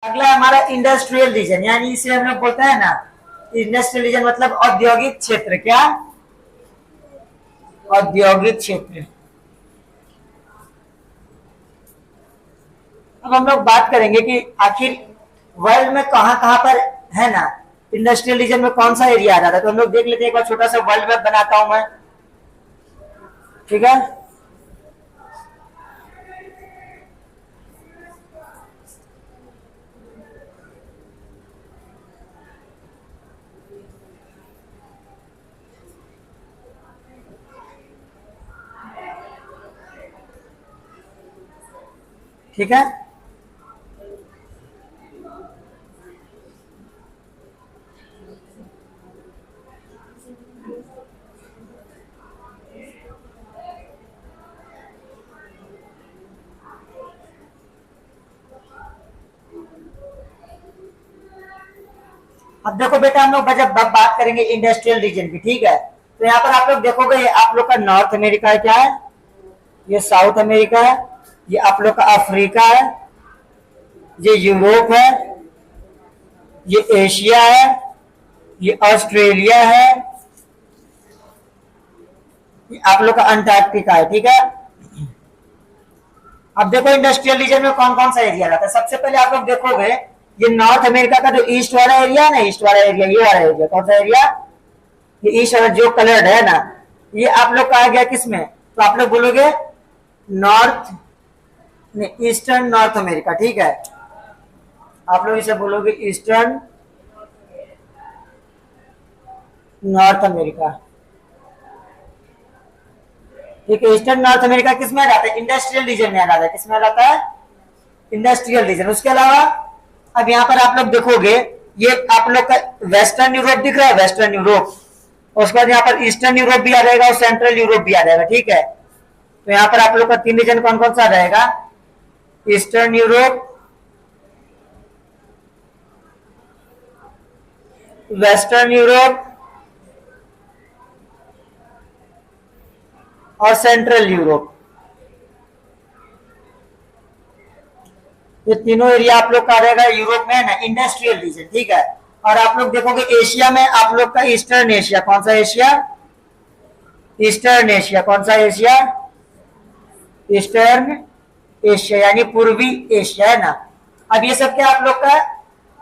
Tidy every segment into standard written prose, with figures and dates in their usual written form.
अगला हमारा industrial region, यानी इसे हम लोग बोलते हैं ना, इंडस्ट्रियल रीजन मतलब औद्योगिक क्षेत्र। क्या? औद्योगिक क्षेत्र। अब हम लोग बात करेंगे कि आखिर वर्ल्ड में कहां कहां पर है ना इंडस्ट्रियल रीजन में कौन सा एरिया आ जाता है। तो हम लोग देख लेते हैं, एक बार छोटा सा वर्ल्ड मैप बनाता हूं मैं। ठीक है, ठीक है। अब देखो बेटा, हम लोग जब बात करेंगे इंडस्ट्रियल रीजन की, ठीक है, तो यहाँ पर आप लोग देखोगे, ये आप लोग का नॉर्थ अमेरिका है। क्या है? ये साउथ अमेरिका है। ये आप लोग का अफ्रीका है। ये यूरोप है। ये एशिया है। ये ऑस्ट्रेलिया है। ये आप लोग का अंटार्कटिका है। ठीक है। अब देखो इंडस्ट्रियल रीजन में कौन कौन सा एरिया रहता है। सबसे पहले आप लोग देखोगे, ये नॉर्थ अमेरिका का जो ईस्ट वाला एरिया है ना, ईस्ट वाला एरिया, ये वाला एरिया कौन सा एरिया? ये ईस्ट वाला जो कलर्ड है ना, ये आप लोग का आ गया किसमें? तो आप लोग बोलोगे नॉर्थ, ईस्टर्न नॉर्थ अमेरिका। ठीक है, आप लोग इसे बोलोगे ईस्टर्न नॉर्थ अमेरिका। ठीक है, ईस्टर्न नॉर्थ अमेरिका किस में आ जाता है? इंडस्ट्रियल रीजन में आ जाता है। किस में आ जाता है? Industrial region. उसके अलावा अब यहाँ पर आप लोग देखोगे, ये आप लोग का वेस्टर्न यूरोप दिख रहा है, वेस्टर्न यूरोप। और उसके बाद यहाँ पर ईस्टर्न यूरोप भी आ जाएगा और सेंट्रल यूरोप भी आ जाएगा। ठीक है, तो यहाँ पर आप लोग का तीन रीजन कौन कौन सा आ जाएगा? ईस्टर्न यूरोप, वेस्टर्न यूरोप और सेंट्रल यूरोप। ये तीनों एरिया आप लोग का रहेगा यूरोप में है ना, इंडस्ट्रियल रीजन। ठीक है, और आप लोग देखोगे एशिया में आप लोग का ईस्टर्न एशिया। कौन सा एशिया? Eastern Asia. कौन सा एशिया? ईस्टर्न एशिया, यानी पूर्वी एशिया है ना। अब ये सब क्या आप लोग का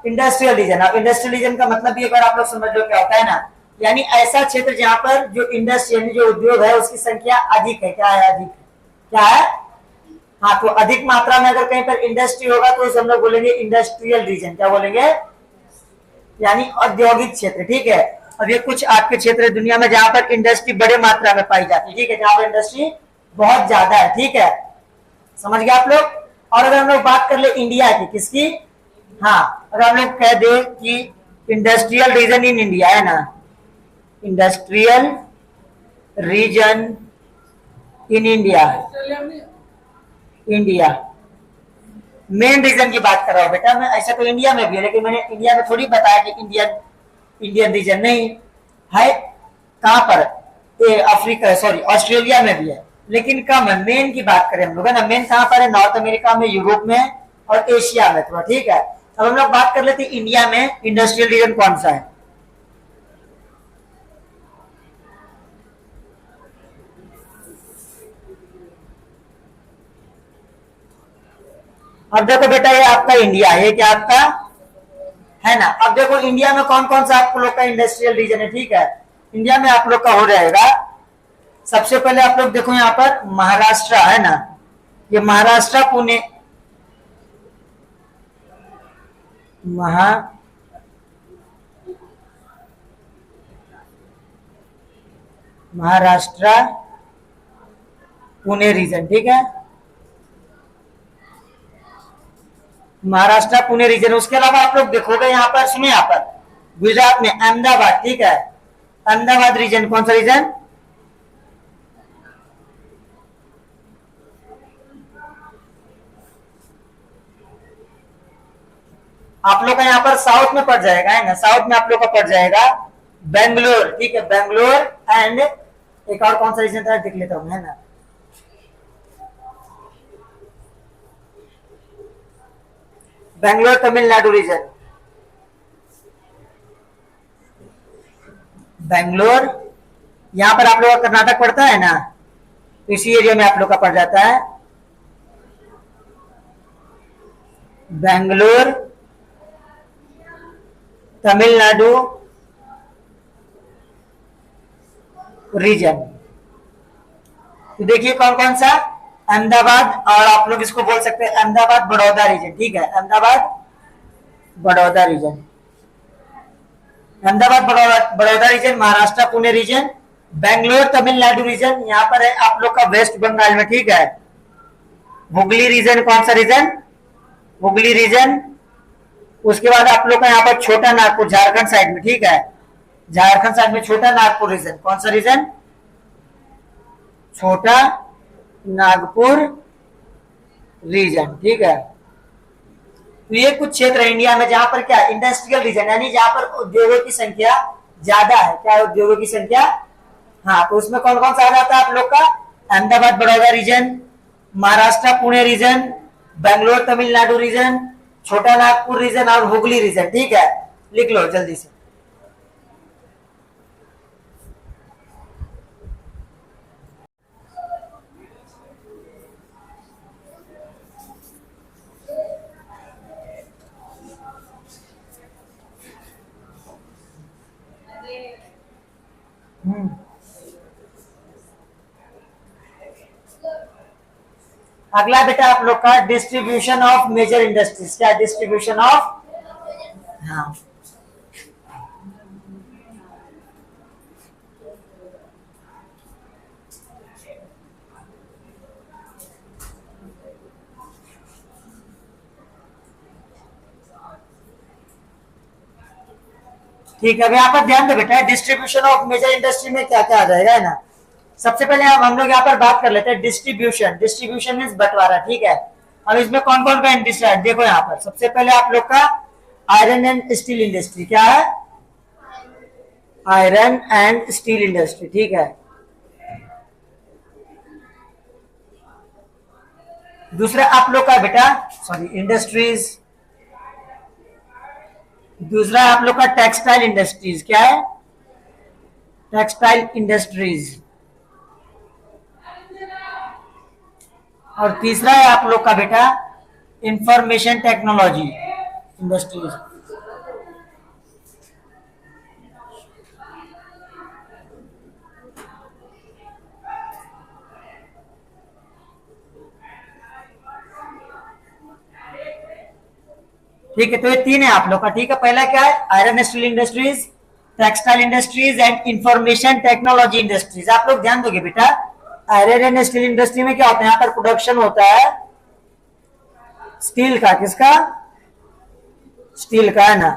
इंडस्ट्रियल रीजन। अब इंडस्ट्रियल रीजन का मतलब ये, अगर आप लोग समझ लो क्या होता है ना, यानी ऐसा क्षेत्र जहां पर जो इंडस्ट्री यानी जो उद्योग है उसकी संख्या अधिक है। क्या है? अधिक है। क्या है? हाँ, तो अधिक मात्रा में अगर कहीं पर इंडस्ट्री होगा तो उसे हम लोग बोलेंगे इंडस्ट्रियल रीजन। क्या बोलेंगे? यानी औद्योगिक क्षेत्र। ठीक है, अब ये कुछ आपके क्षेत्र दुनिया में जहां पर इंडस्ट्री बड़े मात्रा में पाई जाती है। ठीक है, जहां पर इंडस्ट्री बहुत ज्यादा है। ठीक है, समझ गए आप लोग। और अगर हम लोग बात कर ले इंडिया की, किसकी? हाँ, अगर हम लोग कह दे कि इंडस्ट्रियल रीजन इन इंडिया है ना, industrial region in India, India main region की बात कर रहा हूं बेटा मैं। ऐसा तो इंडिया में भी है, लेकिन मैंने इंडिया में थोड़ी बताया कि इंडियन रीजन नहीं है। कहां पर? अफ्रीका, सॉरी ऑस्ट्रेलिया में भी है, लेकिन कम है। मेन की बात करें हम लोग है ना, मेन कहां पर है? नॉर्थ अमेरिका में, यूरोप में और एशिया में थोड़ा। ठीक है, अब हम लोग बात कर लेते हैं इंडिया में इंडस्ट्रियल रीजन कौन सा है। अब देखो बेटा, ये आपका इंडिया है, ये क्या आपका है ना। अब देखो इंडिया में कौन कौन सा आप लोग का इंडस्ट्रियल रीजन है। ठीक है, इंडिया में आप लोग का हो जाएगा, सबसे पहले आप लोग देखो यहाँ पर महाराष्ट्र है ना, ये महाराष्ट्र, पुणे, महा महाराष्ट्र पुणे रीजन। ठीक है, महाराष्ट्र पुणे रीजन। उसके अलावा आप लोग देखोगे यहाँ पर, सुनिए यहाँ पर गुजरात में अहमदाबाद। ठीक है, अहमदाबाद रीजन। कौन सा रीजन? आप लोग का यहाँ पर साउथ में पड़ जाएगा है ना, साउथ में आप लोग का पड़ जाएगा बेंगलोर। ठीक है, बेंगलोर एंड एक और कौन सा रीजन था देख लेता हूँ है ना, बैंगलोर तमिलनाडु रीजन, बैंगलोर, यहां पर आप लोग का कर्नाटक पड़ता है ना, इसी एरिया में आप लोग का पड़ जाता है बैंगलोर तमिलनाडु रीजन। तो देखिए कौन कौन सा, अहमदाबाद, और आप लोग इसको बोल सकते हैं अहमदाबाद बड़ौदा रीजन, ठीक है, Ahmedabad Baroda region, Ahmedabad Baroda region, Maharashtra Pune region, Bangalore Tamil Nadu region, यहाँ पर है आप लोग का वेस्ट बंगाल में, ठीक है, हुगली रीजन, कौन सा रीजन, हुगली रीजन। उसके बाद आप लोग का यहाँ पर छोटा नागपुर झारखंड साइड में, ठीक है, झारखंड साइड में छोटा नागपुर रीजन, कौन सा रीजन, छोटा नागपुर रीजन, ठीक है। तो ये कुछ क्षेत्र है इंडिया में जहां पर क्या इंडस्ट्रियल रीजन, यानी जहां पर उद्योगों की संख्या ज्यादा है, क्या उद्योगों की संख्या, हाँ, तो उसमें कौन कौन सा आ जाता है आप लोग का, Ahmedabad Baroda region, Maharashtra Pune region, Bangalore Tamil Nadu region, Chota Nagpur reason और हुगली रीजन, ठीक है, लिख लो जल्दी से। अगला बेटा आप लोग का डिस्ट्रीब्यूशन ऑफ मेजर इंडस्ट्रीज, क्या डिस्ट्रीब्यूशन ऑफ, हाँ, ठीक है। अब यहाँ पर ध्यान दो बेटा, डिस्ट्रीब्यूशन ऑफ मेजर इंडस्ट्री में क्या क्या आ जाएगा, है ना। सबसे पहले हम लोग यहाँ पर बात कर लेते हैं डिस्ट्रीब्यूशन, डिस्ट्रीब्यूशन मीन्स बंटवारा, ठीक है। अब इसमें कौन कौन का इंडस्ट्री है, देखो यहाँ पर सबसे पहले आप लोग का आयरन एंड स्टील इंडस्ट्री, क्या है, आयरन एंड स्टील इंडस्ट्री, ठीक है। दूसरा आप लोग का बेटा, सॉरी, इंडस्ट्रीज, दूसरा आप लोग का टेक्सटाइल इंडस्ट्रीज, क्या है, टेक्सटाइल इंडस्ट्रीज, और तीसरा है आप लोग का बेटा इंफॉर्मेशन टेक्नोलॉजी इंडस्ट्रीज। ठीक है, तो ये तीन है आप लोग का, ठीक है। पहला क्या है, iron steel industries, textile industries and information technology industries. आप लोग ध्यान दोगे बेटा, आयरन एंड स्टील इंडस्ट्री में क्या होता है, यहाँ पर प्रोडक्शन होता है स्टील का, किसका, स्टील का, है ना।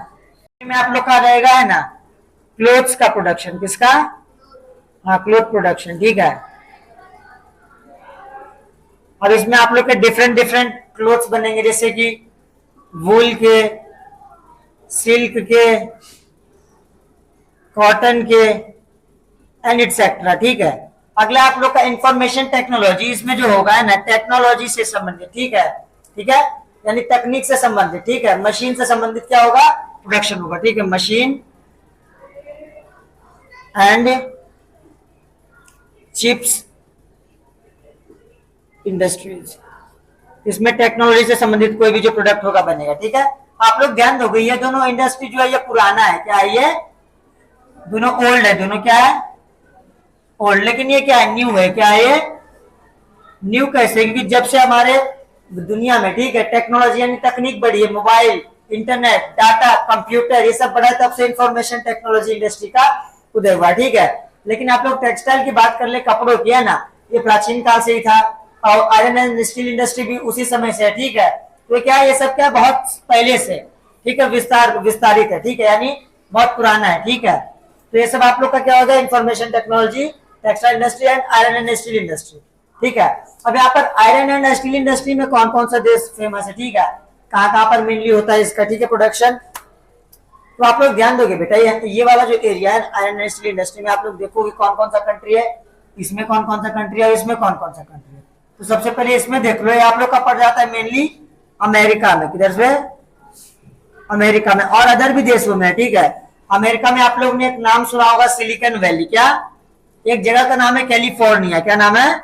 में आप लोग का आ जाएगा, है ना, क्लोथ्स का प्रोडक्शन, किसका, हाँ, क्लोथ प्रोडक्शन, ठीक है। और इसमें आप लोग के डिफरेंट डिफरेंट क्लोथ्स बनेंगे, जैसे कि वूल के, सिल्क के, कॉटन के एंड एटसेट्रा, ठीक है। अगला आप लोग का इंफॉर्मेशन टेक्नोलॉजी, इसमें जो होगा है ना टेक्नोलॉजी से संबंधित, ठीक है, ठीक है, यानी तकनीक से संबंधित, ठीक है, मशीन से संबंधित क्या होगा, प्रोडक्शन होगा, ठीक है, मशीन एंड चिप्स इंडस्ट्रीज, इसमें टेक्नोलॉजी से संबंधित कोई भी जो प्रोडक्ट होगा बनेगा, ठीक है। आप लोग ध्यान दोगे, ये दोनों इंडस्ट्री जो है ये पुराना है, क्या है, ये दोनों ओल्ड है, दोनों क्या है, ओल्ड, लेकिन ये क्या है, न्यू है, क्या है, ये न्यू कैसे, क्योंकि जब से हमारे दुनिया में, ठीक है, टेक्नोलॉजी यानी तकनीक बढ़ी है, मोबाइल, इंटरनेट, डाटा, कंप्यूटर, ये सब बढ़ा है, तब से इंफॉर्मेशन टेक्नोलॉजी इंडस्ट्री का उदय हुआ, ठीक है। लेकिन आप लोग टेक्सटाइल की बात कर ले, कपड़ों की, है ना, ये प्राचीन काल से ही था, और आयरन एंड स्टील इंडस्ट्री भी उसी समय से है, ठीक है। तो क्या ये सब क्या बहुत पहले से, ठीक है, विस्तारित है, ठीक है, यानी बहुत पुराना है, ठीक है। तो ये सब आप लोग का क्या होगा, information technology, textile industry and iron and steel industry, ठीक है। अब यहाँ पर आयरन एंड स्टील इंडस्ट्री में कौन कौन सा देश फेमस है, ठीक है, कहाँ कहाँ पर मेनली होता है इसका, ठीक है, प्रोडक्शन। तो आप लोग ध्यान दोगे बेटा, ये वाला जो एरिया है आयरन एंड स्टील इंडस्ट्री में, आप लोग देखोगे कौन कौन सा कंट्री है, इसमें कौन कौन सा कंट्री है, इसमें कौन कौन सा कंट्री है। तो सबसे पहले इसमें देख लो, ये आप लोग का पड़ जाता है मेनली अमेरिका में, किधर से, अमेरिका में और अदर भी देशों में, ठीक है। अमेरिका में आप लोग ने एक नाम सुना होगा सिलिकॉन वैली, क्या? एक जगह का नाम है कैलिफोर्निया, क्या नाम है?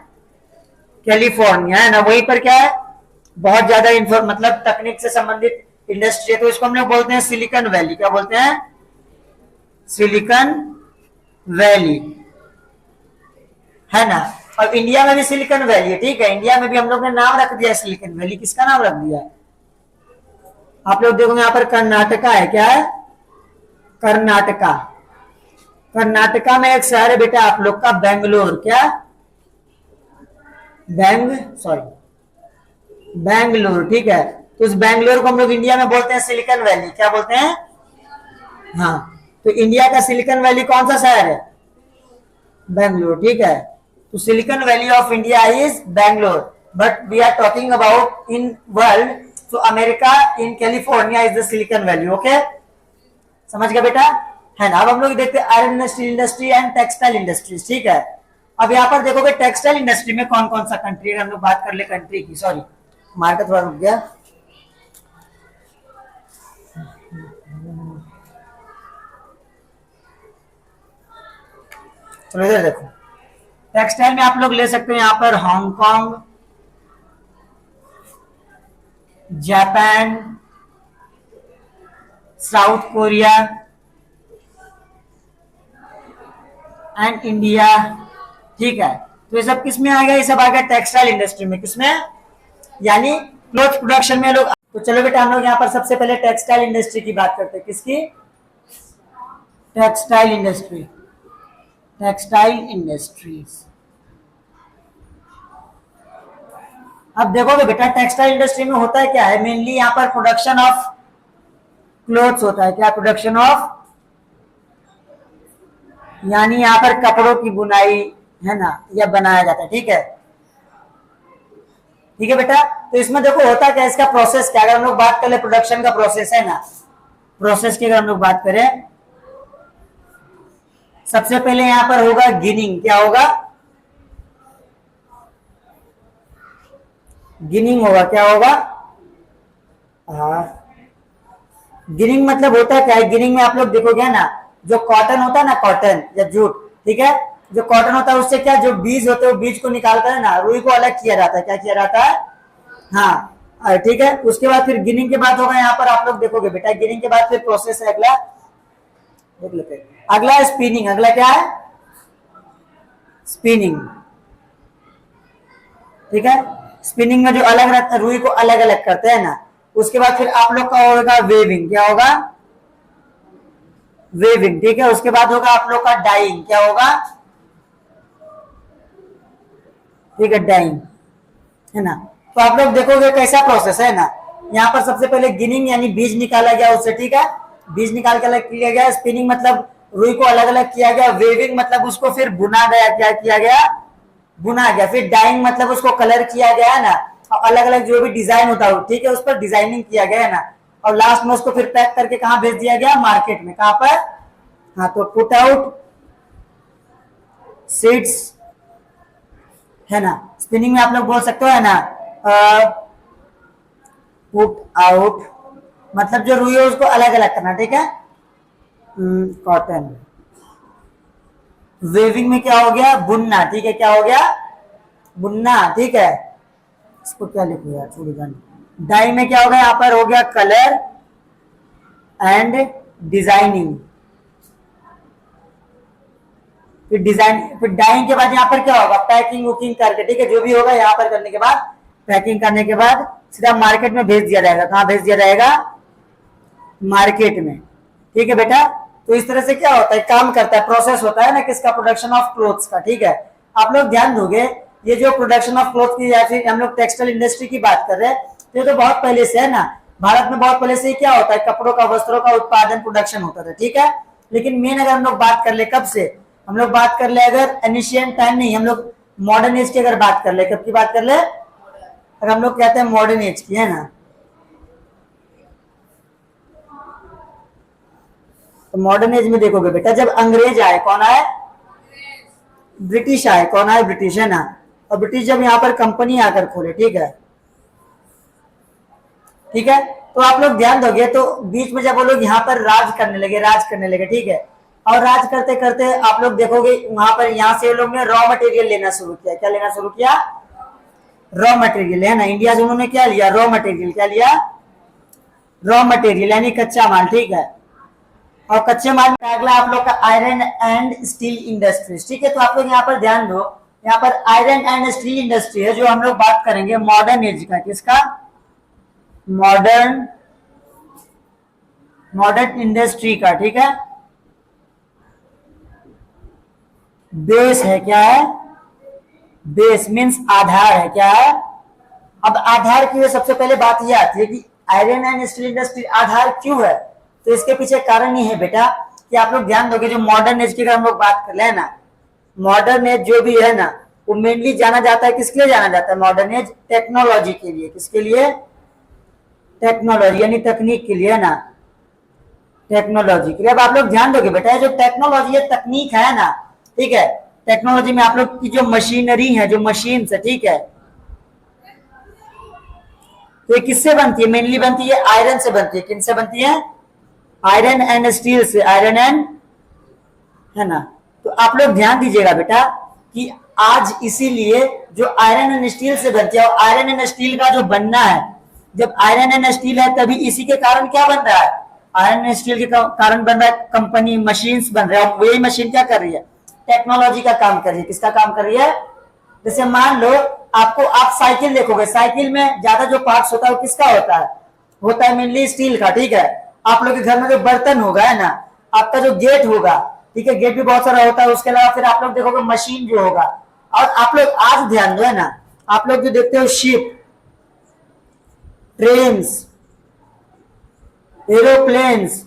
कैलिफोर्निया, है ना। वहीं पर क्या है, बहुत ज्यादा मतलब तकनीक से संबंधित इंडस्ट्री है, तो इसको हम लोग बोलते हैं सिलिकॉन वैली। क्या बोलते हैं? सिलिकॉन वैली, है ना। और इंडिया में भी सिलिकॉन वैली है, ठीक है। इंडिया में भी हम लोग ने नाम रख दिया सिलिकॉन वैली। किसका नाम रख दिया है? आप लोग देखोगे यहाँ पर कर्नाटका है, क्या है? कर्नाटका। कर्नाटका में एक शहर है बेटा आप लोग का बेंगलोर, क्या? बेंगलोर, ठीक है। तो उस बेंगलोर को हम लोग इंडिया में बोलते हैं सिलिकॉन वैली। क्या बोलते हैं? हाँ, तो इंडिया का सिलिकॉन वैली कौन सा शहर है? बेंगलोर, ठीक है। तो Silicon Valley of India is Bangalore, but we are talking about in world, so America in California is the Silicon Valley. Okay, समझ गया बेटा, है ना। अब हम लोग देखते हैं iron industry and textile industries, ठीक है। अब यहाँ पर देखोगे टेक्सटाइल इंडस्ट्री में कौन कौन सा कंट्री है। हम लोग बात कर ले कंट्री की, सॉरी मार्केट थोड़ा रुक गया। चलो इधर देखो, टेक्सटाइल में आप लोग ले सकते हैं यहाँ पर Hong Kong, Japan, south Korea and India, ठीक है। तो ये सब किस में आ गया? ये सब आ गया टेक्सटाइल इंडस्ट्री में। किसमें? यानी क्लोथ प्रोडक्शन में लोग। तो चलो बेटा हम लोग यहाँ पर सबसे पहले टेक्सटाइल इंडस्ट्री की बात करते हैं। किसकी? Textile industry, textile industries. अब देखोगे बेटा टेक्सटाइल इंडस्ट्री में होता है क्या है, मेनली यहाँ पर प्रोडक्शन ऑफ क्लोथ्स होता है। क्या? प्रोडक्शन ऑफ, यानी यहाँ पर कपड़ों की बुनाई, है ना, या बनाया जाता है, ठीक है। ठीक है बेटा, तो इसमें देखो होता क्या है, इसका प्रोसेस क्या। अगर हम लोग बात करें प्रोडक्शन का प्रोसेस, है ना, प्रोसेस की अगर हम लोग बात करें, सबसे पहले यहाँ पर होगा गिनिंग। क्या होगा? गिनिंग होगा। क्या होगा? गिनिंग मतलब होता है क्या है, गिनिंग में आप लोग देखोगे ना, जो कॉटन होता है ना, कॉटन या जूट, ठीक है, जो कॉटन होता है उससे क्या, जो बीज होते हैं वो बीज को निकालता है ना, रुई को अलग किया जाता है। क्या किया जाता है? हाँ, ठीक है। उसके बाद फिर गिनिंग के बाद होगा यहाँ पर आप लोग देखोगे बेटा, गिनिंग के बाद फिर प्रोसेस है अगला, देख लेते हैं। अगला स्पिनिंग। अगला क्या है? स्पिनिंग, ठीक है। स्पिनिंग में जो अलग रहता है, रुई को अलग अलग करते हैं ना। उसके बाद फिर आप लोग का होगा वेविंग। क्या होगा? वेविंग, ठीक है। उसके बाद होगा आप लोग का डाइंग। क्या होगा? ठीक है, डाइंग, है ना। तो आप लोग देखोगे कैसा प्रोसेस है ना, यहाँ पर सबसे पहले गिनिंग यानी बीज निकाला गया उससे, ठीक है, बीज निकाल के अलग किया गया। स्पिनिंग मतलब रुई को अलग अलग किया गया। वेविंग मतलब उसको फिर बुना गया। क्या किया गया? बुना गया। फिर डाइंग मतलब उसको कलर किया गया, है ना, और अलग अलग जो भी डिजाइन होता है, ठीक है, उस पर डिजाइनिंग किया गया, है ना। और लास्ट में उसको फिर पैक करके कहाँ भेज दिया गया? मार्केट में। कहाँ पर? हाँ, तो पुट आउट सीड्स, है ना। स्पिनिंग में आप लोग बोल सकते हो, है ना, पुट आउट मतलब जो रुई है उसको अलग अलग करना, ठीक है। कॉटन। वेविंग में क्या हो गया? बुनना, ठीक है। क्या हो गया? बुनना, ठीक है। इसको क्या लिखो यार, छोड़ जान। डाई में क्या हो गया? यहाँ पर हो गया कलर एंड डिजाइनिंग। फिर डिजाइन, फिर डाइंग के बाद यहाँ पर क्या होगा? पैकिंग वुकिंग करके, ठीक है, जो भी होगा यहाँ पर करने के बाद, पैकिंग करने के बाद सीधा मार्केट में भेज दिया जाएगा। कहाँ भेज दिया जाएगा? मार्केट में, ठीक है बेटा। तो इस तरह से क्या होता है, काम करता है, प्रोसेस होता है ना किसका? प्रोडक्शन ऑफ क्लोथ्स का, ठीक है। आप लोग ध्यान दोगे, ये जो प्रोडक्शन ऑफ क्लोथ की या फिर हम लोग टेक्सटाइल इंडस्ट्री की बात कर रहे हैं, तो ये तो बहुत पहले से है ना, भारत में बहुत पहले से क्या होता है, कपड़ों का, वस्त्रों का उत्पादन, प्रोडक्शन होता था, ठीक है। लेकिन मेन अगर हम लोग बात कर ले कब से, हम लोग बात कर ले अगर एनिशियंट टाइम नहीं, हम लोग मॉडर्न एज की अगर बात कर ले, कब की बात कर ले? अगर हम लोग कहते हैं मॉडर्न एज की, है ना, तो मॉडर्न एज में देखोगे बेटा, जब अंग्रेज आए, कौन आए? ब्रिटिश आए। कौन आए? ब्रिटिश, है ना। और ब्रिटिश जब यहाँ पर कंपनी आकर खोले, ठीक है, ठीक है, तो आप लोग ध्यान दोगे तो बीच में जब वो लोग यहाँ पर राज करने लगे, ठीक है, और राज करते करते आप लोग देखोगे वहां पर यहाँ से लोग ने रॉ मटेरियल लेना शुरू किया। क्या लेना शुरू किया? रॉ मटेरियल, है ना। इंडिया से उन्होंने क्या लिया? Raw material. क्या लिया? रॉ मटेरियल यानी कच्चा माल, ठीक है। और कच्चे माल में अगला आप लोग का आयरन एंड स्टील इंडस्ट्रीज, ठीक है। तो आप लोग यहाँ पर ध्यान दो, यहाँ पर आयरन एंड स्टील इंडस्ट्री है जो हम लोग बात करेंगे मॉडर्न एज का। किसका? मॉडर्न इंडस्ट्री का, ठीक है। बेस है, क्या है? बेस मीन्स आधार है। क्या है? अब आधार की सबसे पहले बात यह आती है कि आयरन एंड स्टील इंडस्ट्री आधार क्यों है? तो इसके पीछे कारण ये है बेटा कि आप लोग ध्यान दोगे, जो मॉडर्न एज की अगर हम लोग बात कर ले ना, मॉडर्न एज जो भी है ना, वो मेनली जाना जाता है, किसके लिए जाना जाता है मॉडर्न एज? टेक्नोलॉजी के लिए। किसके लिए? टेक्नोलॉजी यानी तकनीक के लिए ना, टेक्नोलॉजी के लिए। अब आप लोग ध्यान दोगे बेटा, जो टेक्नोलॉजी है, तकनीक है ना, ठीक है, टेक्नोलॉजी में आप लोग की जो मशीनरी है, जो मशीन है, ठीक है, तो ये किससे बनती है? मेनली बनती है आयरन से बनती है। किनसे बनती है? आयरन एंड स्टील से, आयरन एंड, है ना। तो आप लोग ध्यान दीजिएगा बेटा कि आज इसीलिए जो आयरन एंड स्टील से बनती है, और आयरन एंड स्टील का जो बनना है, जब आयरन एंड स्टील है तभी इसी के कारण क्या बन रहा है? आयरन एंड स्टील के कारण बन रहा है कंपनी, मशीन्स बन रहा है। वही मशीन क्या कर रही है? टेक्नोलॉजी का काम कर रही है। किसका काम कर रही है? जैसे मान लो आप साइकिल देखोगे, साइकिल में ज्यादा जो पार्ट्स होता है वो किसका होता है? होता है मेनली स्टील का, ठीक है। आप लोग के घर में जो बर्तन होगा, है ना, आपका जो गेट होगा, ठीक है, गेट भी बहुत सारा होता है। उसके अलावा फिर आप लोग देखोगे मशीन जो होगा। और आप लोग आज ध्यान दो, है ना, आप लोग जो देखते हो शिप, ट्रेन्स, एरोप्लेन्स,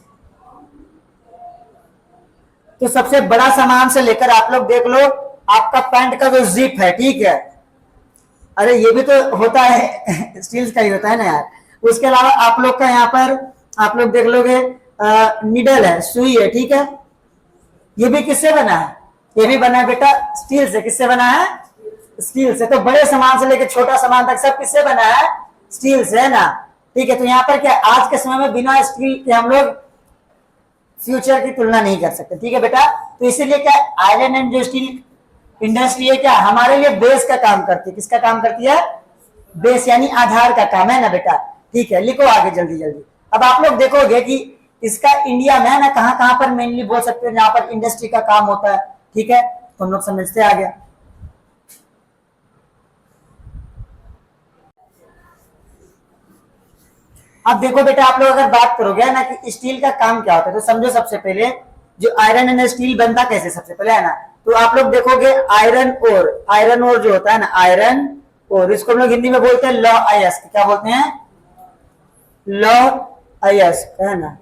तो सबसे बड़ा सामान से लेकर आप लोग देख लो आपका पैंट का जो जिप है, ठीक है, अरे ये भी तो होता है स्टील का ही होता है ना यार। उसके अलावा आप लोग का यहाँ पर आप लोग देख लोगे निडल है, सुई है, ठीक है, ये भी किससे बना है? ये भी बना है बेटा स्टील से। किससे बना है? स्टील से। तो बड़े सामान से लेकर छोटा सामान तक सब किससे बना है? स्टील से, है ना, ठीक है। तो यहाँ पर क्या, आज के समय में बिना स्टील के हम लोग फ्यूचर की तुलना नहीं कर सकते, ठीक है बेटा। तो इसीलिए क्या, आयरन एंड जो स्टील इंडस्ट्री है, क्या हमारे लिए बेस का काम करती है। किसका काम करती है? बेस यानी आधार का काम, है ना बेटा, ठीक है। लिखो आगे जल्दी जल्दी। अब आप लोग देखोगे कि इसका इंडिया में, है ना, कहां कहां पर मेनली बोल सकते हैं जहां पर इंडस्ट्री का काम होता है, ठीक है। तो हम लोग समझते आ गया। अब देखो बेटा, आप लोग अगर बात करोगे ना कि स्टील का काम क्या होता है, तो समझो सबसे पहले जो आयरन एंड स्टील बनता कैसे, सबसे पहले, है ना, तो आप लोग देखोगे आयरन ओर, आयरन ओर जो होता है ना, आयरन ओर, इसको हम लोग हिंदी में बोलते हैं लौ अयस्क। क्या बोलते हैं? लौ अयस्क, है ना।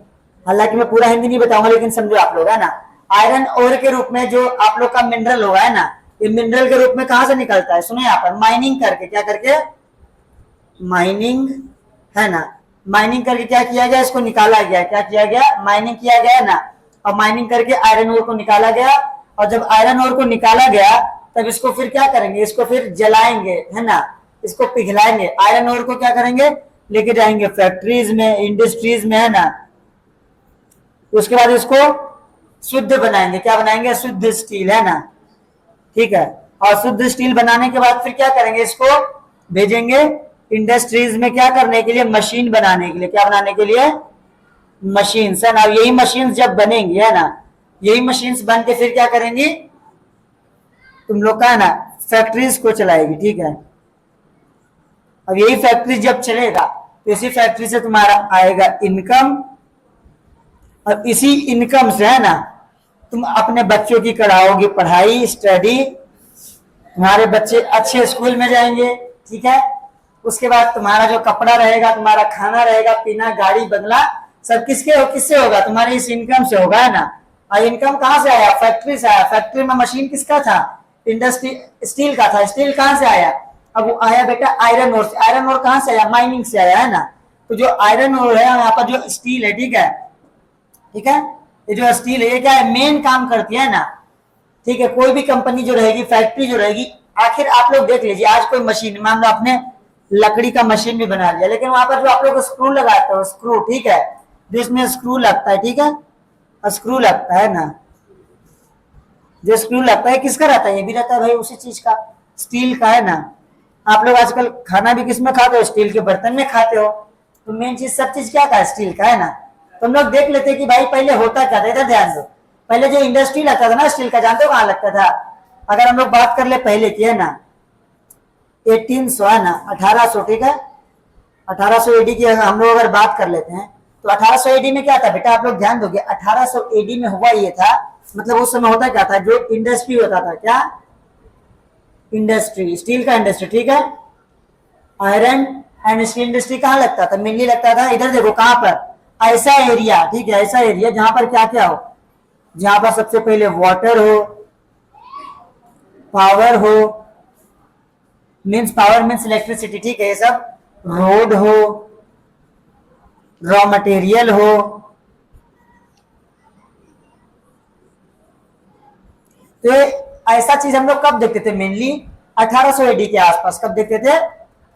हालांकि मैं पूरा हिंदी नहीं बताऊंगा, लेकिन समझो आप लोग, है ना। आयरन ओर के रूप में जो आप लोग का मिनरल होगा, है ना, ये मिनरल के रूप में कहां से निकलता है? सुनिए यहाँ पर, माइनिंग करके, क्या करके? माइनिंग, है ना, माइनिंग करके क्या किया गया? इसको निकाला गया। क्या किया गया? माइनिंग किया गया, है ना। और माइनिंग करके आयरन ओर को निकाला गया, और जब आयरन ओर को निकाला गया तब इसको फिर क्या करेंगे? इसको फिर जलाएंगे, है ना, इसको पिघलाएंगे। आयरन ओर को क्या करेंगे? लेके जाएंगे फैक्ट्रीज में, इंडस्ट्रीज में, है ना। उसके बाद इसको शुद्ध बनाएंगे। क्या बनाएंगे? शुद्ध स्टील, है ना, ठीक है। और शुद्ध स्टील बनाने के बाद फिर क्या करेंगे? इसको भेजेंगे इंडस्ट्रीज में, क्या करने के लिए? मशीन बनाने के लिए। क्या बनाने के लिए? मशीन, है ना। यही मशीन जब बनेंगी, है ना, यही मशीन बन के फिर क्या करेंगी? तुम लोग का, है ना, फैक्ट्रीज को चलाएगी, ठीक है। अब यही फैक्ट्री जब चलेगा तो इसी फैक्ट्री से तुम्हारा आएगा इनकम, और इसी इनकम से, है ना, तुम अपने बच्चों की कराओगे पढ़ाई, स्टडी, तुम्हारे बच्चे अच्छे स्कूल में जाएंगे, ठीक है। उसके बाद तुम्हारा जो कपड़ा रहेगा, तुम्हारा खाना रहेगा, पीना, गाड़ी, बंगला, सब किससे होगा? तुम्हारी इस इनकम से होगा, है ना। और इनकम कहां से आया? फैक्ट्री से आया। फैक्ट्री में मशीन किसका था? इंडस्ट्री, स्टील का था। स्टील कहां से आया? अब वो आया बेटा आयरन ओर से। आयरन ओर कहां से आया? माइनिंग से आया, है ना। तो जो आयरन ओर है, यहाँ पर जो स्टील है, ठीक है, ठीक है, ये जो स्टील है, ये क्या है? मेन काम करती है ना, ठीक है। कोई भी कंपनी जो रहेगी, फैक्ट्री जो रहेगी, आखिर आप लोग देख लीजिए, आज कोई मशीन, मान लो आपने लकड़ी का मशीन भी बना लिया, लेकिन वहां पर जो आप लोग स्क्रू लगाते हो, स्क्रू, ठीक है, जो इसमें स्क्रू लगता है, ठीक है, स्क्रू लगता है ना, जो स्क्रू लगता है किसका रहता है, ये भी रहता है भाई उसी चीज का, स्टील का है ना। आप लोग आजकल खाना भी किसमें खाते हो, स्टील के बर्तन में खाते हो, तो मेन चीज सब चीज क्या था, स्टील का है ना। तो हम लोग देख लेते कि भाई पहले होता क्या था, इधर ध्यान दो, पहले जो इंडस्ट्री लगता था ना स्टील का, जानते हो कहाँ लगता था, अगर हम लोग बात कर ले पहले की है ना, 1800 है ना, 1800, ठीक है, 1800 एडी की हम लोग अगर बात कर लेते हैं, तो 1800 एडी में क्या था बेटा, आप लोग ध्यान दोगे, 1800 एडी में हुआ ये था, मतलब उस समय होता क्या था, जो इंडस्ट्री होता था, क्या इंडस्ट्री, स्टील का इंडस्ट्री, ठीक है, आयरन एंड स्टील इंडस्ट्री कहाँ लगता था, मेनली लगता था इधर देखो कहाँ पर, ऐसा एरिया, ठीक है, ऐसा एरिया जहां पर क्या क्या हो, जहां पर सबसे पहले वाटर हो, पावर हो, मीन्स पावर मीन्स इलेक्ट्रिसिटी, ठीक है, ये सब, रोड हो, रॉ मटेरियल हो, तो ऐसा चीज हम लोग कब देखते थे, मेनली 1800 एडी के आसपास, कब देखते थे,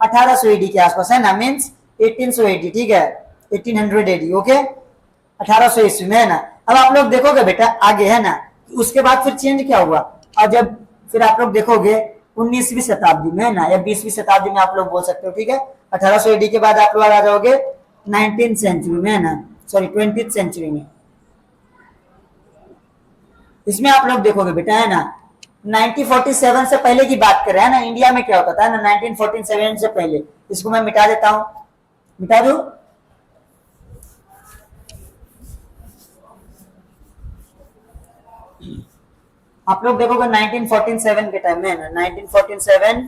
1800 एडी के आसपास है ना, मीन्स 1800 एडी, ठीक है, 1800 एडी, ओके, 1800 ईस्वी में है ना। अब आप लोग देखोगे बेटा आगे है ना, उसके बाद फिर चेंज क्या हुआ, और जब फिर आप लोग देखोगे 19वीं शताब्दी में है ना, या 20वीं शताब्दी में आप लोग बोल सकते हो, ठीक है, 1800 एडी के बाद आप लोग आ जाओगे 19th सेंचुरी में है ना, सॉरी 20th सेंचुरी में। इसमें आप लोग देखोगे बेटा है ना, 1947 से पहले की बात कर रहे हैं ना, इंडिया में क्या होता था ना 1947 से पहले, इसको मैं मिटा देता हूं, मिटा दू, आप लोग देखोगे 1947 के टाइम में है ना, 1947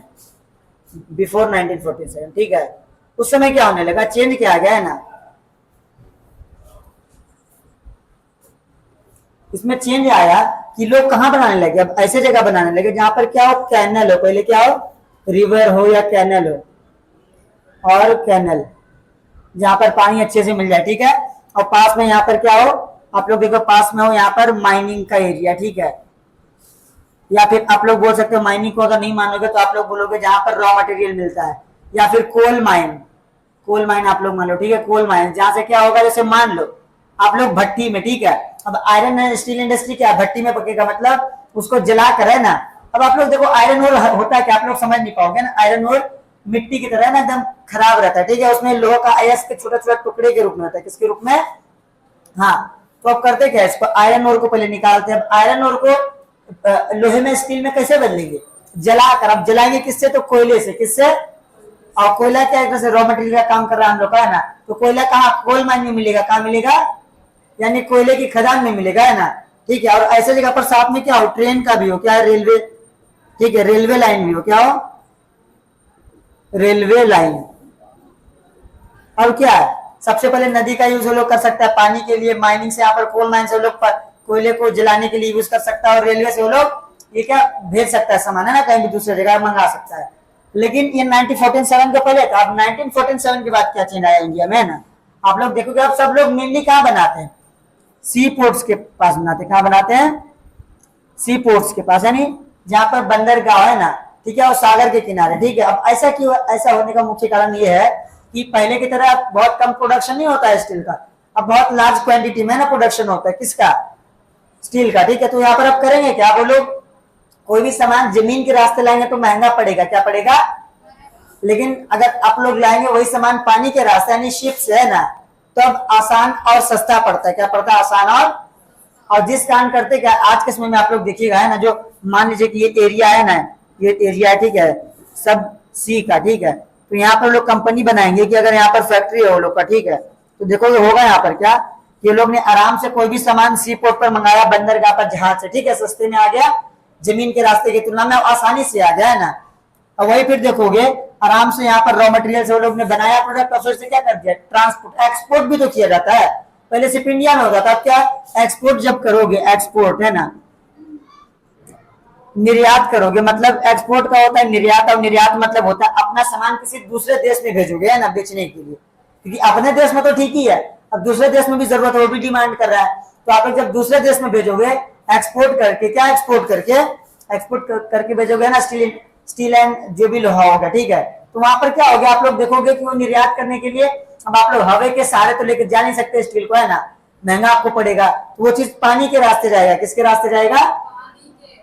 बिफोर 1947, ठीक है, उस समय क्या होने लगा, चेंज क्या आ गया है ना, इसमें चेंज आया कि लोग कहां बनाने लगे, अब ऐसे जगह बनाने लगे जहां पर क्या हो, कैनल हो, पहले क्या हो, रिवर हो या कैनल हो, और कैनल जहां पर पानी अच्छे से मिल जाए, ठीक है, और पास में यहाँ पर क्या हो, आप लोग देखो पास में हो यहाँ पर माइनिंग का एरिया, ठीक है, या फिर आप लोग बोल सकते हो माइनिंग को अगर नहीं मानोगे तो आप लोग बोलोगे जहां पर रॉ मटेरियल मिलता है, या फिर कोल माइन, कोल माइन आप लोग मान लो, ठीक है, कोल माइन जहां से क्या होगा, जैसे मान लो आप लोग भट्टी में, ठीक है, अब आयरन एंड स्टील इंडस्ट्री क्या भट्टी में पकेगा, मतलब उसको जला कर है ना। अब आप लोग देखो आयरन ओर होता है क्या, आप लोग समझ नहीं पाओगे ना, आयरन ओर मिट्टी की तरह ना एकदम खराब रहता है, ठीक है, उसमें लोहे का अयस्क के छोटे छोटे टुकड़े के रूप में होता है, किसके रूप में, हाँ, तो अब करते क्या, इसको आयरन ओर को पहले निकालते हैं, अब आयरन ओर को लोहे में स्टील में कैसे बदलेंगे, जलाकर, अब जलाएंगे किससे, तो कोयले से, किससे, और कोयला क्या है, जैसे रॉ मटेरियल का काम कर रहा है हम लोग का है ना, तो कोयला कहाँ, कोल माइन में मिलेगा, कहाँ मिलेगा, यानी कोयले की खदान में मिलेगा है ना, ठीक है, और ऐसे जगह पर साथ में क्या हो, ट्रेन का भी हो, क्या है, रेलवे, ठीक है, रेलवे लाइन भी हो, क्या हो, रेलवे लाइन। अब क्या है, सबसे पहले नदी का यूज वो लोग कर सकता है पानी के लिए, माइनिंग से यहाँ पर कोल माइन से वो लोग कोयले को जलाने के लिए यूज कर सकता है, और रेलवे से वो लोग ये क्या भेज सकता है सामान है ना, कहीं भी दूसरी जगह मंगा सकता है। लेकिन ये 1947 के पहले था, अब 1947 के बाद क्या चेंज आया इंडिया में है ना, आप लोग देखोगे अब सब लोग मेनली कहाँ बनाते हैं, सी पोर्ट्स के पास बनाते हैं, कहाँ बनाते हैं, सी पोर्ट्स के पास, यानी जहां पर बंदरगाह है ना, ठीक है, और सागर के किनारे, ठीक है। अब ऐसा क्यों, ऐसा होने का मुख्य कारण ये है कि पहले की तरह बहुत कम प्रोडक्शन नहीं होता है स्टील का, अब बहुत लार्ज क्वांटिटी में ना प्रोडक्शन होता है, किसका, स्टील का, ठीक है। तो यहाँ पर अब करेंगे क्या, वो लोग कोई भी सामान जमीन के रास्ते लाएंगे तो महंगा पड़ेगा, क्या पड़ेगा, लेकिन अगर आप लोग लाएंगे वही सामान पानी के रास्ते यानी शिप से है ना, तो अब आसान और सस्ता पड़ता है, क्या पड़ता है, आसान, और जिस कारण करते क्या आज के समय में आप लोग देखिएगा है ना, जो मान लीजिए कि ये एरिया है ना, ये एरिया है, ठीक है, सब सी का, ठीक है, तो यहाँ पर लोग कंपनी बनाएंगे कि अगर यहाँ पर फैक्ट्री है वो लोग का, ठीक है, तो देखोगे होगा यहाँ पर क्या, ये लोग ने आराम से कोई भी सामान सी पोर्ट पर मंगाया, बंदरगाह पर जहाज से, ठीक है, सस्ते में आ गया, जमीन के रास्ते की तुलना में आसानी से आ गया है ना। और वही फिर देखोगे आराम से यहाँ पर रॉ मटेरियल से वो लोग ने बनाया प्रोडक्ट, और फिर से क्या कर दिया, ट्रांसपोर्ट, एक्सपोर्ट भी तो किया जाता है, पहले सिर्फ इंडिया में होता था, अब क्या एक्सपोर्ट जब करोगे, एक्सपोर्ट है ना, निर्यात करोगे, मतलब एक्सपोर्ट का होता है निर्यात, और निर्यात मतलब होता है अपना सामान किसी दूसरे देश में भेजोगे है ना, बेचने के लिए, क्योंकि अपने देश में तो ठीक ही है, अब दूसरे देश में भी जरूरत है, वो भी डिमांड कर रहा है, तो आप लोग जब दूसरे देश में भेजोगे एक्सपोर्ट करके, क्या एक्सपोर्ट करके, एक्सपोर्ट करके भेजोगे ना, स्टील एंड जो भी लोहा होगा, ठीक है, तो वहां पर क्या हो गया, आप लोग देखोगे कि वो निर्यात करने के लिए अब आप लोग हवा के सहारे तो लेकर जा नहीं सकते स्टील को, है ना, महंगा आपको पड़ेगा, तो वो चीज पानी के रास्ते जाएगा, किसके रास्ते जाएगा,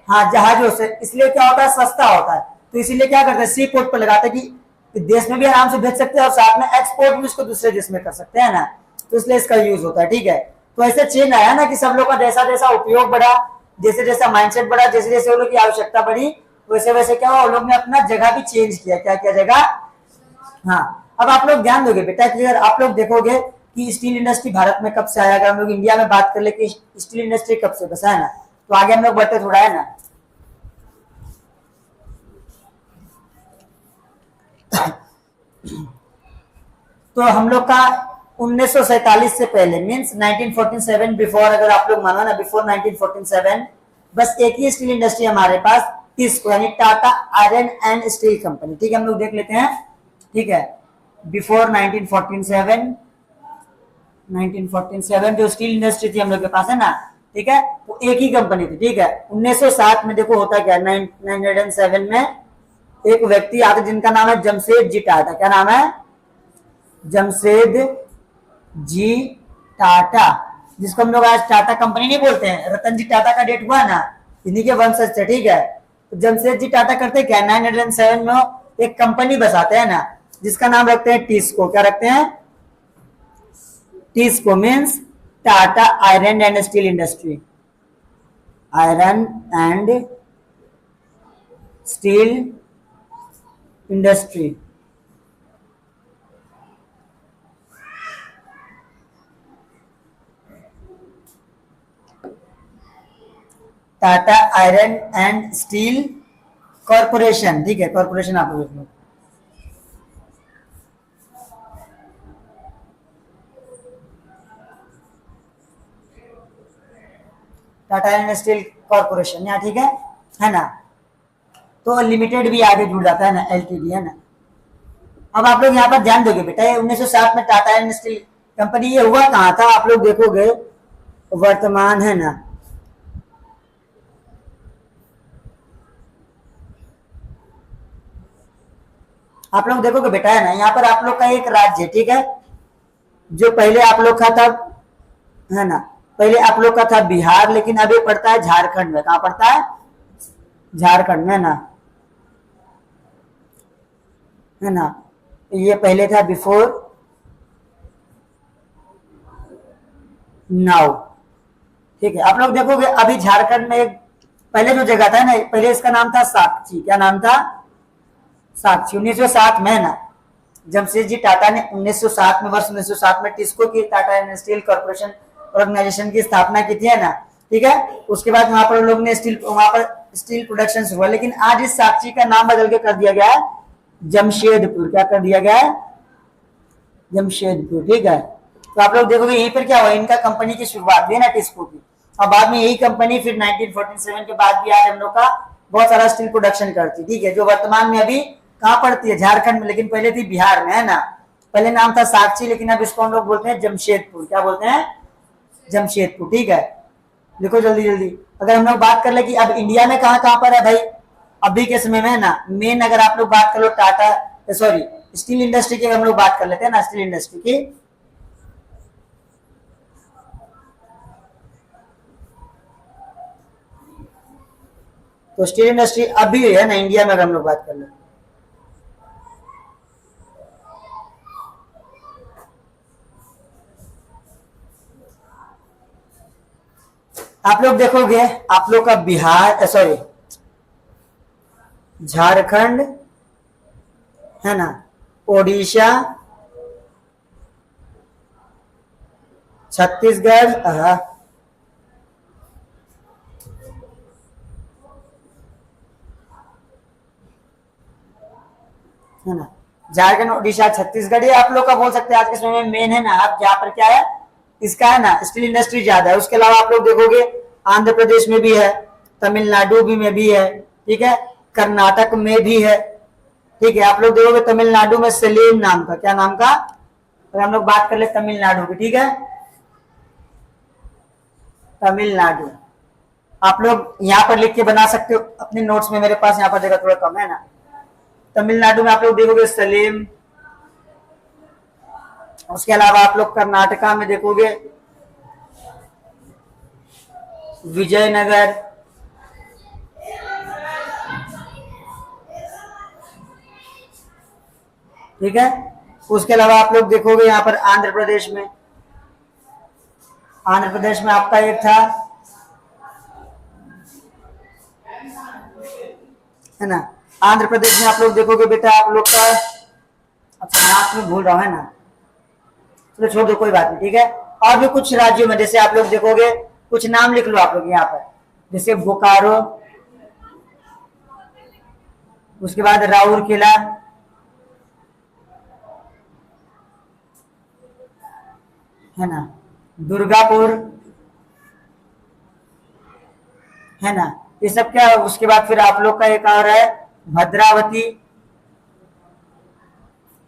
हाँ जहाजों से, इसलिए क्या होता है, सस्ता होता है, तो इसीलिए क्या करते हैं, सी पोर्ट पर लगाते हैं कि देश में भी आराम से भेज सकते हैं और साथ में एक्सपोर्ट भी उसको दूसरे देश में कर सकते हैं ना, तो इसलिए इसका यूज होता है, ठीक है। तो ऐसे चेंज आया ना कि सब लोग का जैसा जैसा उपयोग बढ़ा, जैसे जैसा माइंडसेट बढ़ा, जैसे जैसे वो लोग की आवश्यकता बढ़ी, वैसे वैसे क्या हुआ, लोग ने अपना जगह भी चेंज किया, क्या क्या जगह, हाँ। अब आप लोग ध्यान दोगे बेटा कि अगर आप लोग देखोगे कि स्टील इंडस्ट्री भारत में कब से आया, अगर हम लोग इंडिया में बात कर ले कि स्टील इंडस्ट्री कब से बसा है ना, तो आगे हम लोग बढ़ते थोड़ा, है ना। तो हम लोग का 1947 से पहले मींस 1947 बिफोर, अगर आप लोग मानो ना बिफोर 1947 बस एक ही स्टील इंडस्ट्री हमारे पास, टिस्को यानी Tata iron and steel company, ठीक है, हम लोग देख लेते हैं, ठीक है। बिफोर 1947 जो स्टील इंडस्ट्री थी हम लोग के पास, है ना, ठीक है, वो एक ही कंपनी थी, ठीक है। 1907 में देखो होता क्या, 1907 में एक व्यक्ति आते जिनका नाम है जमशेद जी टाटा, क्या नाम है, जमशेद जी टाटा, जिसको हम लोग आज टाटा कंपनी नहीं बोलते हैं, रतन जी टाटा का डेट हुआ ना, इन्हीं के वंशज थे, ठीक है। तो जमशेद जी टाटा करते क्या, 907 में एक कंपनी बसाते हैं ना, जिसका नाम रखते हैं टिस्को, क्या रखते हैं, TISCO means Tata iron and steel industry, iron and steel industry, Tata iron and steel corporation, ठीक है, कॉरपोरेशन आप लोग, टाटा आयरन स्टील कॉरपोरेशन यहाँ, ठीक है ना। तो लिमिटेड भी आगे जुड़ जाता है ना, एलटीडी, है ना। अब आप लोग यहाँ पर ध्यान दोगे बेटा, 1907 में टाटा आयरन स्टील कंपनी, ये हुआ कहाँ था, आप लोग देखोगे वर्तमान, है ना, आप लोग देखोगे बेटा, है ना, यहाँ पर आप लोग का एक राज्य, ठीक है, जो पहले आप लोग का था, है ना, पहले आप लोग का था बिहार, लेकिन अभी पड़ता है झारखंड में, कहाँ पड़ता है, झारखंड में, है ना, ये पहले था बिफोर नाउ, ठीक है। आप लोग देखोगे अभी झारखंड में एक पहले जो जगह था ना, पहले इसका नाम था साक्षी, क्या नाम था, साक्षी, 1907 में, है ना, जमशेद जी टाटा ने 1907 में, वर्ष 1907 में टिस्को की Tata and steel corporation organisation की स्थापना की थी, है ना, ठीक है। उसके बाद वहां पर लोग ने वहां पर स्टील प्रोडक्शन हुआ, लेकिन आज इस साक्षी का नाम बदल के कर दिया गया है जमशेदपुर, क्या कर दिया गया है, जमशेदपुर, ठीक है। तो आप लोग देखोगे यहीं पर क्या हुआ, इनका कंपनी की शुरुआत हुई ना टिस्को की, और बाद में यही कंपनी फिर 1947 के बाद भी आज हम लोग का बहुत सारा स्टील प्रोडक्शन करती, ठीक है, जो वर्तमान में अभी कहाँ पड़ती है, झारखंड में, लेकिन पहले थी बिहार में, है ना। पहले नाम था साक्षी, लेकिन अब इसको हम लोग बोलते हैं जमशेदपुर, क्या बोलते हैं, जमशेदपुर, ठीक है। देखो जल्दी जल्दी, अगर हम लोग बात कर ले कि अब इंडिया में कहाँ कहाँ पर है भाई, अभी के समय में, है ना, मेन अगर आप लोग बात कर लो टाटा, सॉरी स्टील इंडस्ट्री की हम लोग बात कर लेते हैं ना, स्टील इंडस्ट्री की, तो स्टील इंडस्ट्री अभी है ना इंडिया में, अगर हम लोग बात कर ले, आप लोग देखोगे आप लोग का बिहार, सॉरी झारखंड, है ना, ओडिशा, छत्तीसगढ़, है ना, झारखंड, ओडिशा, छत्तीसगढ़, ये आप लोग का बोल सकते हैं आज के समय में मेन, है ना। आप जहाँ पर क्या है, इसका है ना स्टील इंडस्ट्री ज्यादा है। उसके अलावा आप लोग देखोगे आंध्र प्रदेश में भी है, तमिलनाडु भी में भी है, ठीक है, कर्नाटक में भी है, ठीक है। आप लोग देखोगे तमिलनाडु में सलीम नाम का, क्या नाम का, अगर हम लोग बात कर ले तमिलनाडु की, ठीक है, तमिलनाडु, आप लोग यहाँ पर लिख के बना सकते हो अपने नोट्स में, मेरे पास यहाँ पर जगह थोड़ा कम है ना, तमिलनाडु में आप लोग देखोगे सलेम, उसके अलावा आप लोग कर्नाटका में देखोगे विजयनगर, ठीक है। उसके अलावा आप लोग देखोगे यहाँ पर आंध्र प्रदेश में, आंध्र प्रदेश में आपका एक था, है ना। आंध्र प्रदेश में आप लोग देखोगे बेटा आप लोग का, अच्छा नाम में भूल रहा हूँ, है ना, चलो छोड़ दो कोई बात नहीं, ठीक है। और भी कुछ राज्यों में जैसे आप लोग देखोगे, कुछ नाम लिख लो आप लोग यहाँ पर, जैसे बोकारो, उसके बाद राउरकेला, है ना, दुर्गापुर, है ना, ये सब क्या। उसके बाद फिर आप लोग का एक और है भद्रावती,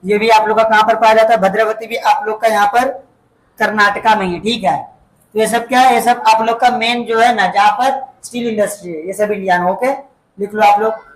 ये भी आप लोग का कहां पर पाया जाता है, भद्रावती भी आप लोग का यहाँ पर कर्नाटका में ही, ठीक है। तो ये सब क्या है, ये सब आप लोग का मेन जो है ना, जहां पर स्टील इंडस्ट्री है, ये सब इंडिया में, ओके लिख लो आप लोग।